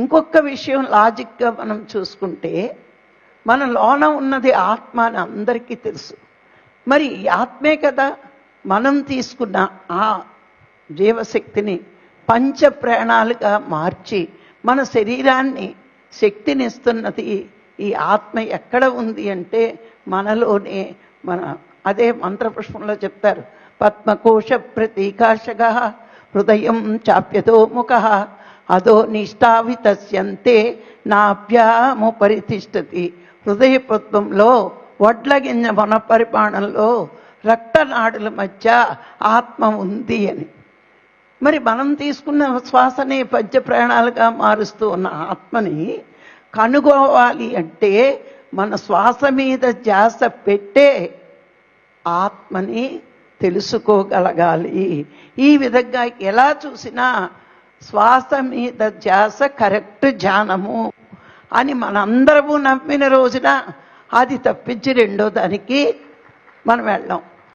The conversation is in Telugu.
ఇంకొక విషయం లాజిక్గా మనం చూసుకుంటే, మన లోన ఉన్నది ఆత్మ అని అందరికీ తెలుసు. మరి ఈ ఆత్మే కదా మనం తీసుకున్న ఆ జీవశక్తిని పంచ ప్రాణాలుగా మార్చి మన శరీరాన్ని శక్తినిస్తున్నది ఈ ఆత్మ ఎక్కడ ఉంది అంటే మనలోనే. అదే మంత్రపుష్పంలో చెప్తారు, పద్మకోశ ప్రతీకాశగా హృదయం చాప్యతో ముఖ అదో నిష్ఠావితస్యంతే నాభ్యాము పరితిష్టతి. హృదయ పద్మంలో వడ్లగింజ మన పరిపాణంలో రక్తనాడుల మధ్య ఆత్మ ఉంది అని. మరి మనం తీసుకున్న శ్వాసనే పంచ ప్రాణాలుగా మారుస్తూ ఉన్న ఆత్మని కనుగోవాలి అంటే మన శ్వాస మీద ధ్యాస పెట్టే ఆత్మని తెలుసుకోగలగాలి. ఈ విధంగా ఎలా చూసినా శ్వాస మీద ధ్యాస కరెక్ట్ ధ్యానము అని మనందరము నమ్మిన రోజున అది తప్పించి రెండో దానికి మనం వెళ్ళాం.